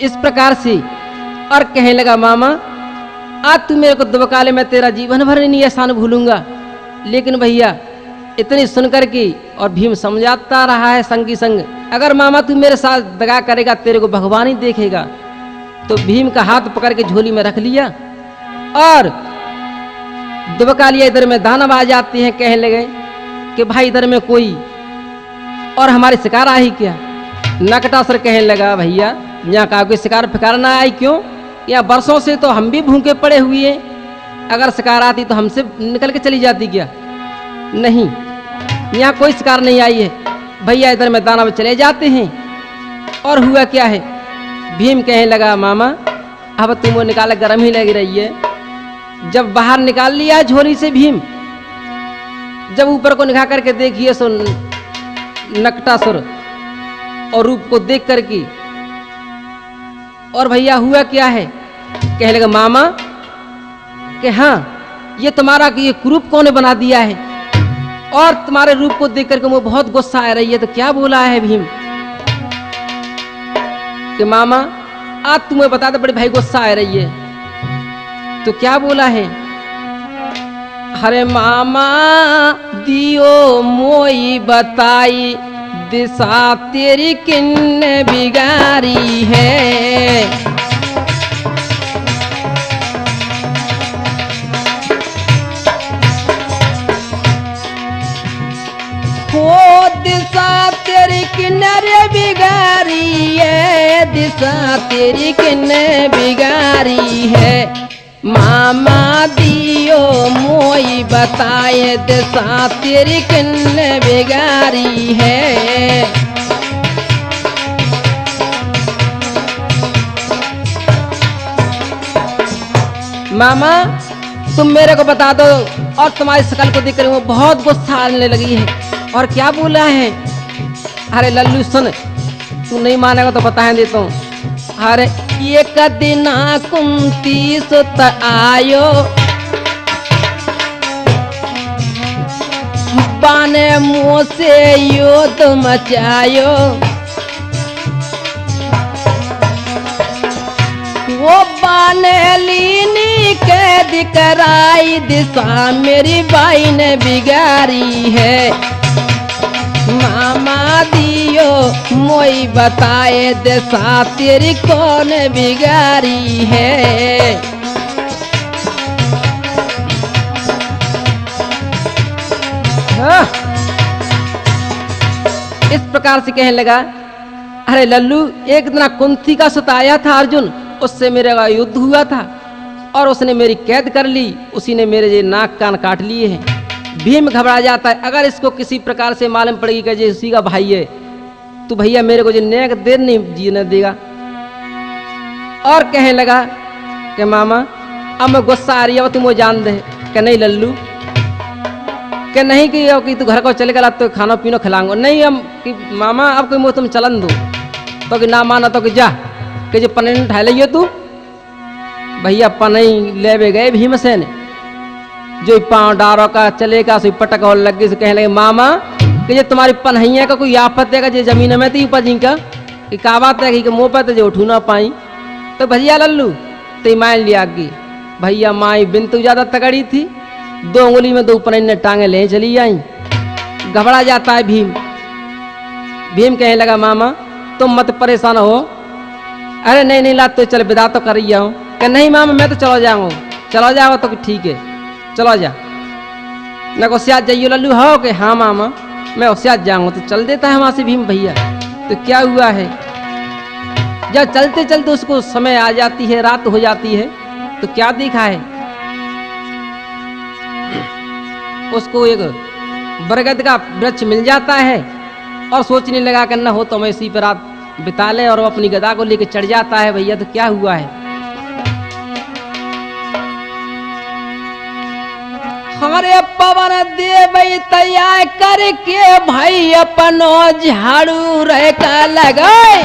इस प्रकार से और कहने लगा, मामा आज तू मेरे को दुबका ले, मैं तेरा जीवन भर नहीं एहसान भूलूंगा। लेकिन भैया इतनी सुनकर के और भीम समझाता रहा है संग की संग, अगर मामा तू मेरे साथ दगा करेगा तेरे को भगवान ही देखेगा। तो भीम का हाथ पकड़ के झोली में रख लिया और दुबका लिया। इधर में दानव आ जाते हैं, कहने लगे कि भाई इधर में कोई और हमारे शिकार आई क्या? नकटासुर कहने लगा, भैया यहाँ का कोई शिकार फिकार ना आई क्यों? यहाँ बरसों से तो हम भी भूखे पड़े हुए हैं, अगर शिकार आती तो हमसे निकल के चली जाती क्या? नहीं, यहाँ कोई शिकार नहीं आई है। भैया इधर में दानव चले जाते हैं। और हुआ क्या है? भीम कहने लगा, मामा अब तुम वो निकाले गर्म ही लग रही है। जब बाहर निकाल लिया झोली से भीम, जब ऊपर को निगाह करके देखिए सो नकटासुर और रूप को देख करके, और भैया हुआ क्या है? कहने लगा, मामा कि हाँ ये तुम्हारा कि ये कुरूप कौन बना दिया है, और तुम्हारे रूप को देख करके मुझे बहुत गुस्सा आ रही है। तो क्या बोला है भीम कि मामा आज तुम्हें बता दे, बड़ी भाई गुस्सा आ रही है। तो क्या बोला है? अरे मामा दियो मोई बताई, दिशा तेरी किन्ने बिगारी है। वो दिशा तेरी किन्ने बिगारी है, दिशा तेरी किन्ने बिगारी है। मामा दियो मोई बताए, दिशा तेरी किन्ने बिगारी है। मामा तुम मेरे को बता दो, और तुम्हारी शकल को देखकर वो बहुत गुस्सा आने लगी है। और क्या बोला है? अरे लल्लू सुन, तू नहीं मानेगा तो बता देता हूँ। अरे एक दिन कुंती सुत आयो, बाने मुँह से युद्ध मचायो। वो बाने लीनी कैद कराई, दिशा मेरी बाई ने बिगारी है। मामा दियो मोई बताए, दिशा तेरी कौन बिगारी है। इस प्रकार से कहने लगा, अरे लल्लू एक दिन कुंती का सताया था अर्जुन, उससे मेरा युद्ध हुआ था और उसने मेरी कैद कर ली, उसी ने मेरे ये नाक कान काट लिए हैं। भीम घबरा जाता है, अगर इसको किसी प्रकार से मालूम पड़ेगी कि ये उसी का भाई है तो भैया मेरे को जो नेक देर नहीं जीने देगा। और कहने लगा कि मामा अब मैं गुस्सा आ रही है, तुम वो जान दे कि नहीं लल्लू, कि नहीं कि तू घर को चले गला तो खाना पीना खिलाऊंगा। नहीं हम कि मामा अब कोई तुम चलन दो, तो कि ना माना तो कि जा कि जो पनई उठा लियो तू। भैया पनई ले गए भीमसेन, जो पाँव डारो का चलेगा सो पटक और लग गई। कहने लगे, मामा कि ये तुम्हारी पनहैया का कोई आफत है जे जमीन में थी उपजी का कि का बात है कि मुँह पर तो जो उठू ना पाई। तो भैया लल्लू ते मान लिया कि भैया माई बिन तो ज़्यादा तगड़ी थी, 2 उंगली में 2 पनई ने टांगे ले चली आई। घबरा जाता है भीम। भीम कहने लगा, मामा तुम मत परेशान हो। अरे नहीं नहीं ला तो चल विदा तो कर रही हूँ। कि नहीं मामा मैं तो चलो जाऊँगा। चलो जाओ तो ठीक है चलो जा। न को सियात जाइयो लल्लू हो कि हाँ मामा मैं सियात जाऊँगा। तो चल देता है वहाँ से भीम भैया। तो क्या हुआ है, जब चलते चलते उसको समय आ जाती है, रात हो जाती है, तो क्या देखा है, उसको एक बरगद का वृक्ष मिल जाता है और सोचने लगा करना हो तो मैं इसी पर रात बिता ले, और वो अपनी गदा को लेकर चढ़ जाता है। भैया तो क्या हुआ है, हमारे पवन देव तैयार करके भाई अपनो झाड़ू रह का लगाए।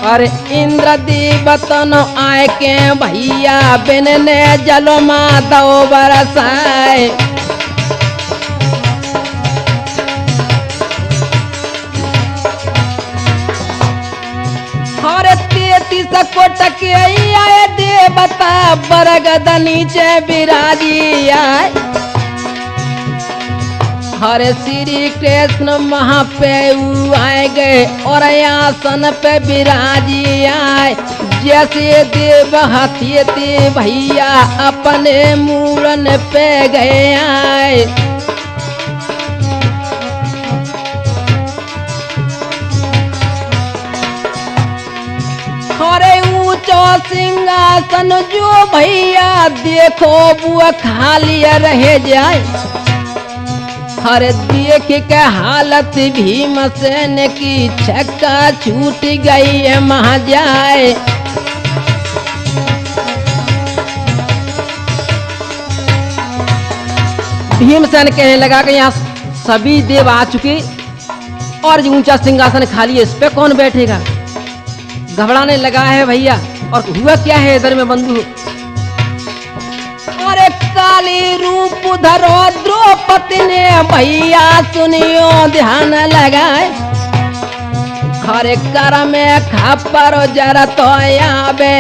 और इंद्र देवतन आए के भैया बिन ने जलो माता बरसाए। शीश कोटक आए देवता बरगद नीचे विराजी आए। हरे श्री कृष्ण महाप्रभु आए गए और आसन पे विराजी आए। जैसे देव हाथी थे भैया अपने मूड़न पे गए आए। हरे ऊंचा सिंहासन जो भैया देखो वो खाली रह जाए। हर देख के हालत भीमसेन की छक्का छूट गई है महाजाए। भीमसेन कहने लगा कि यहाँ सभी देव आ चुके और ऊंचा सिंहासन खाली है, इस पे कौन बैठेगा। घबराने लगा है भैया। और हुआ क्या है इधर में बंधु। अरे काली रूप धरो द्रौपदी ने भैया सुनियो ध्यान लगाए। हरे कर में खपर जरा तो आवे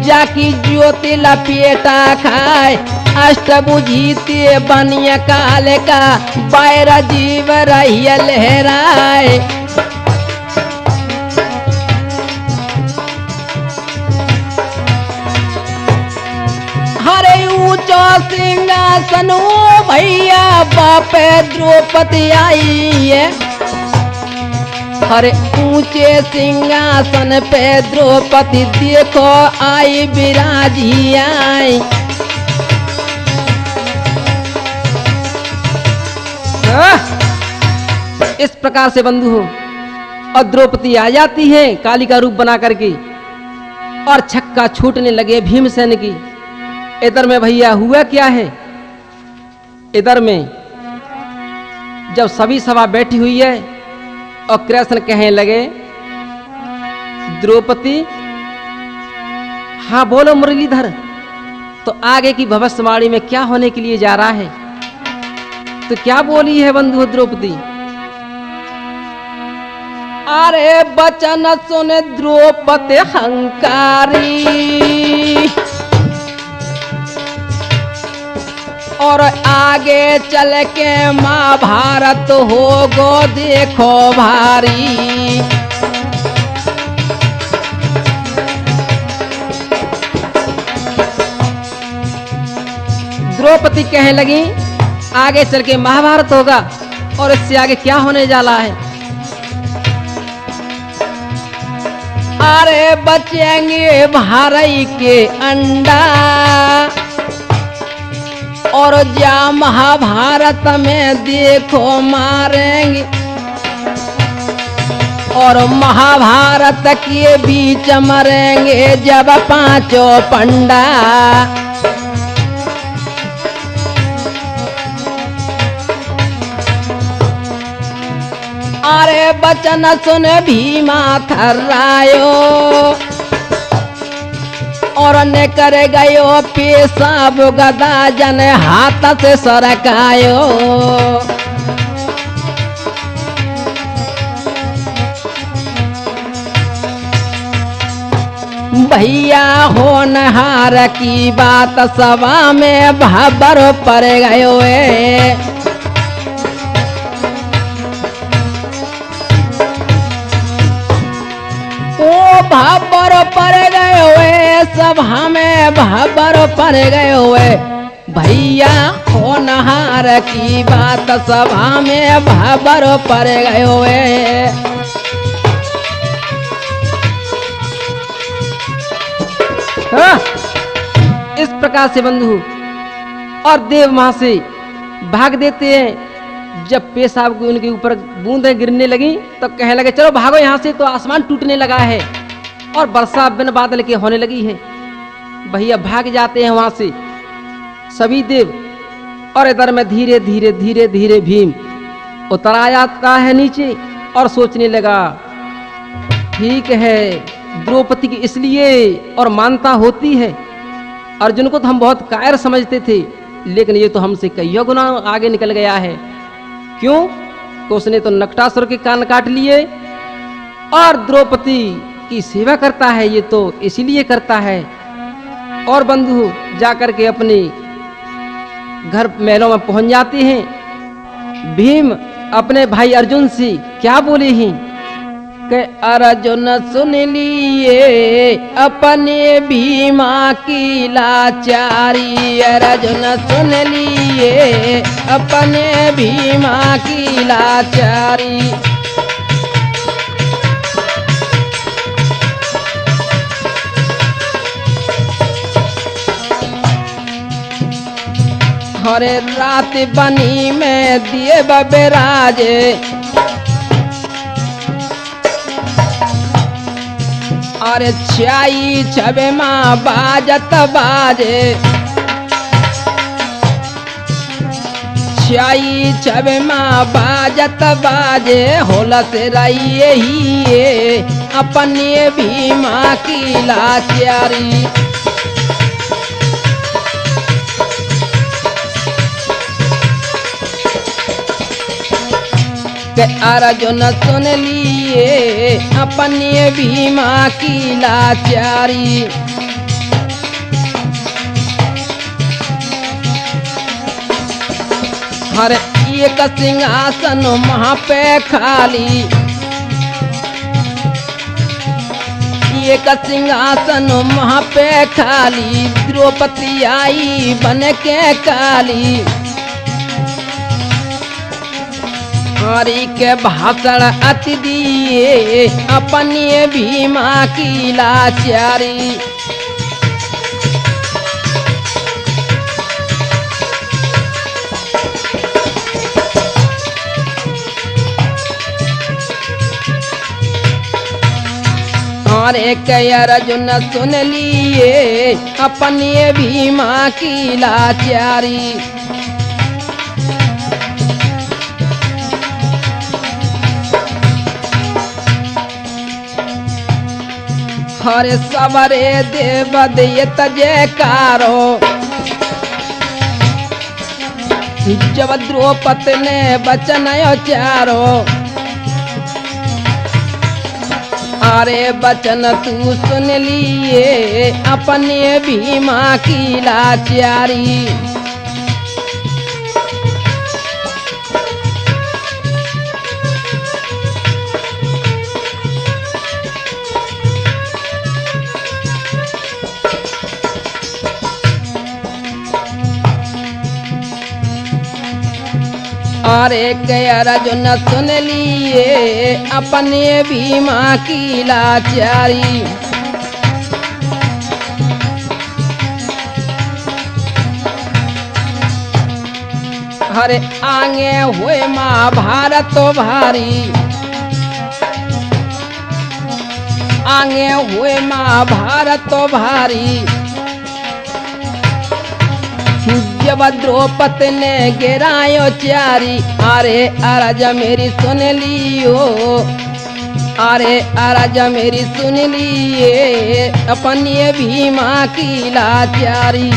जाकी ज्योति लपेटा खाए। अष्टभुजीते बनिया काल का बैर जीव रहिया लहराए। हरे ऊंचा सिंहासन ओ भैया बापे द्रौपदी आई है। हरे ऊंचे सिंहासन पे द्रौपदी देखो आई विराजी आई। इस प्रकार से बंधु हो और द्रौपदी आ जाती है काली का रूप बना करके और छक्का छूटने लगे भीमसेन की। इधर में भैया हुआ क्या है। इधर में जब सभी सभा बैठी हुई है और कृष्ण कहने लगे द्रौपदी हाँ बोलो मुरलीधर, तो आगे की भविष्यवाणी में क्या होने के लिए जा रहा है। तो क्या बोली है बंधु द्रौपदी। अरे बचन सुन द्रौपदी हंकारी और आगे चल के महाभारत होगो देखो भारी। द्रौपदी कहने लगी आगे चल के महाभारत होगा और इससे आगे क्या होने जा रहा है। अरे बचेंगे भारई के अंडा और जा महाभारत में देखो मारेंगे। और महाभारत के बीच मरेंगे जब पांचों पंडा। अरे बचन सुन भीमा थर्रायो और ने कर गयो पेशाब गदा जन हाथ से सरकायो। भैया होनहार की बात सभा में भाबर पड़ गयो है। भाबर पड़ गए हुए सभा में भाबर पड़ गए हुए। भैया होनहार की बात सभा में भाबर पड़ गए हुए। इस प्रकार से बंधु और देव वहां से भाग देते हैं। जब पेशाब को उनके ऊपर बूंदें गिरने लगी तो कहने लगे चलो भागो यहाँ से। तो आसमान टूटने लगा है और वर्षा बिन बादल के होने लगी है। भैया भाग जाते हैं वहां से सभी देव। और इधर में धीरे धीरे धीरे धीरे भीम उतरा जाता है नीचे और सोचने लगा ठीक है द्रौपदी की इसलिए और मानता होती है। अर्जुन को तो हम बहुत कायर समझते थे लेकिन ये तो हमसे कईयों गुना आगे निकल गया है। क्यों? तो उसने तो नकटासुर के कान काट लिए और द्रौपदी की सेवा करता है, ये तो इसीलिए करता है। और बंधु जाकर के अपने घर महलों में पहुंच जाते हैं। भीम अपने भाई अर्जुन से क्या बोले हैं कि अर्जुन सुन लिए अपने भीमा की लाचारी, अर्जुन सुन लिए अपने भीमा की लाचारी। हरे रात बनी में दिए बबेराजे, अरे छाई छबे माँ बाजत बाजे, छाई छबे माँ बाजत बाजे, होलत रहिए ही अपने भीमा की लाचारी। अर्जुन सुन लिए अपने भीमा की लाचारी। हर एक सिंहासन वहाँ पे खाली, एक सिंहासन वहाँ पे खाली, द्रौपदी आई बन के काली। हरि के भाषण अति दिए अपने भीमा की लाचारी। हरे के अर्जुन सुन लिए अपने भीमा की लाचारी। हरे सवरे देव दियत जयकारो, जब द्रौपदी ने बचन उचारो, अरे बचन तू सुन लिए अपने भीमा की लाचारी। अरे के अर्जुन सुन लिए अपने भीमा की लाचारी। हरे आगे हुए महाभारत भारी, आगे हुए महाभारत भारी। जब द्रौपदी ने गिरायो चारी, अरे अर्ज मेरी सुन लियो, अरे अर्ज मेरी सुन लिए अपने भीमा की लाचारी।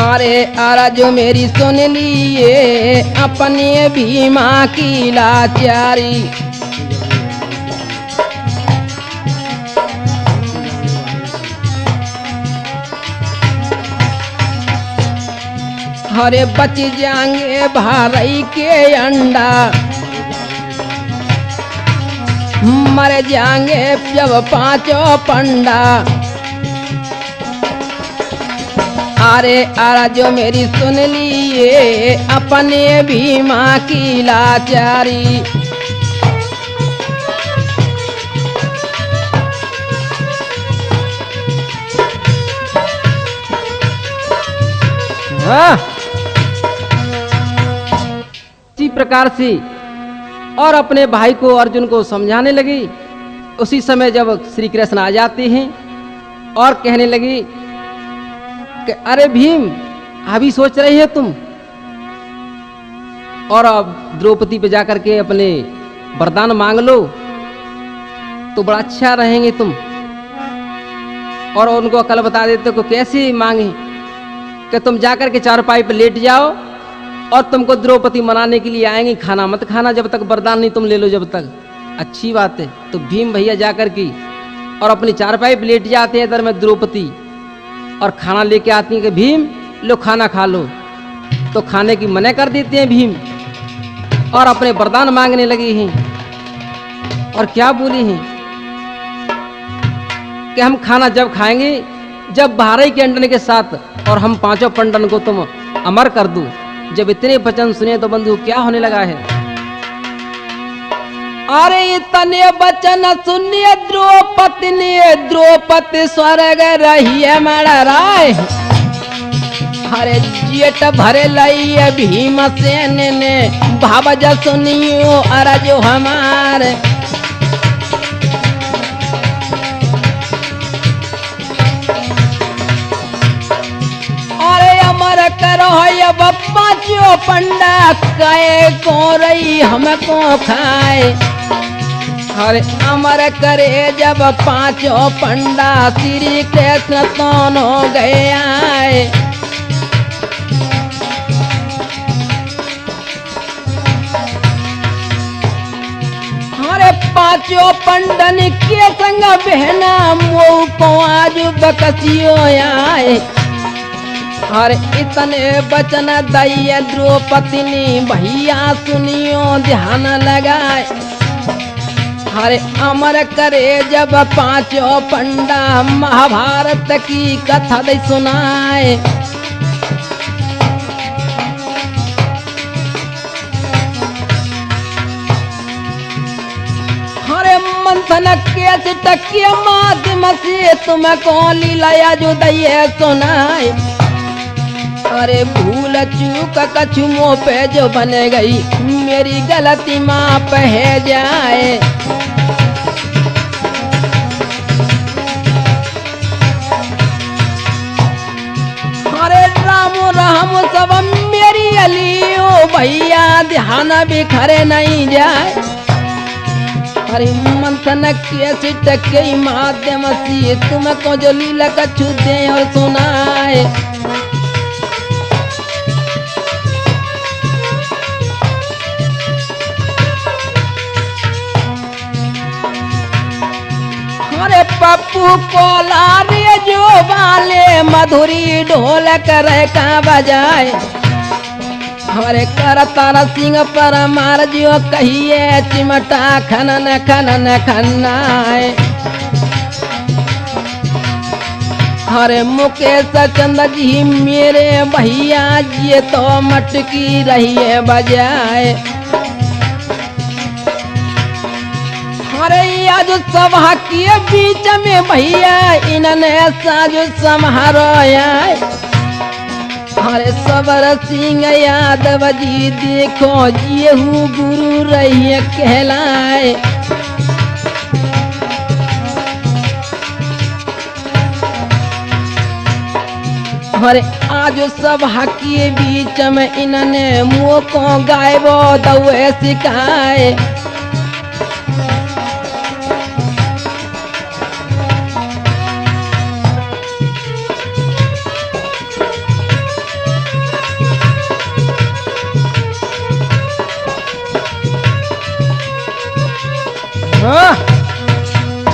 अरे अर्ज मेरी सुन लिए अपने भीमा की लाचारी। हरे बच जाएंगे भाई के अंडा, मर जाएंगे जब पांचों पंडा। अरे अर्ज मेरी सुन लिए अपने भीमा की लाचारी। इसी प्रकार से और अपने भाई को अर्जुन को समझाने लगी। उसी समय जब श्री कृष्ण आ जाते हैं और कहने लगे कि अरे भीम, अभी सोच रही है तुम, और अब द्रौपदी पे जाकर के अपने वरदान मांग लो तो बड़ा अच्छा रहेंगे तुम। और उनको कल बता देते को कैसे मांगे कि तुम जाकर के चारपाई पे लेट जाओ और तुमको द्रौपदी मनाने के लिए आएंगी, खाना मत खाना जब तक वरदान नहीं तुम ले लो जब तक। अच्छी बात है। तो भीम भैया जाकर की और अपनी चारपाई पे लेट जाते हैं इधर में द्रौपदी, और खाना लेके आती है कि भीम लो खाना खा लो। तो खाने की मना कर देते हैं भीम, और अपने वरदान मांगने लगे हैं। और क्या बोली हैं कि हम खाना जब खाएंगे जब 12 के अंडन के साथ, और हम 5 पंडन को तुम अमर कर दूं। जब इतने वचन सुने तो बंधु क्या होने लगा है। अरे इतने वचन सुनिए द्रौपदी ने, द्रौपदी स्वर्ग रही मारा राय। अरे जेठ भरे लई भीमसेन ने, भावज सुनियो अरजो हमारे। अरे अमर करो अब 5 पंडा, कहे को रही हमको खाए। अरे अमर करे जब 5 पंडा, श्री कृष्ण तौन हो गए आए। अरे 5 पंडन के संग बहना, मोह को आज बकसियो आए। अरे इतने वचन दैया द्रौपदी ने, भैया सुनियो ध्यान लगाए। अरे अमर करे जब 5 पंडा, महाभारत की कथा दे सुनाए। अरे मंथन के टकिया माध्यम से तुमको लीलाया जो दैया सुनाए। अरे भूल चूक कछु मुँह पे जो बने गई, मेरी गलती माफ है जाए। अरे राम राम सब मेरी अलियो, भैया ध्यान बिखरे नहीं जाए। अरे मंथन के सिट के माध्यम से तुमको जो लीला कछु दे और सुनाए। अरे पप्पू कोला रे जो वाले, मधुरी ढोलक रे का बजाए। हमारे करतार सिंह पर मार जो कहिए, चिमटा खनन खनन खन्नाए। अरे मुकेश चंद जी मेरे भैया जी तो मटकी रहिए बजाए। अरे आज सभा के बीच में भैया इन्होंने साज समारो आए। अरे सबर सिंह यादव जी देखो ये हूँ गुरु रही कहलाए। अरे आज सभा के बीच में इन्होंने मुँह को गायबो दौए सिखाए।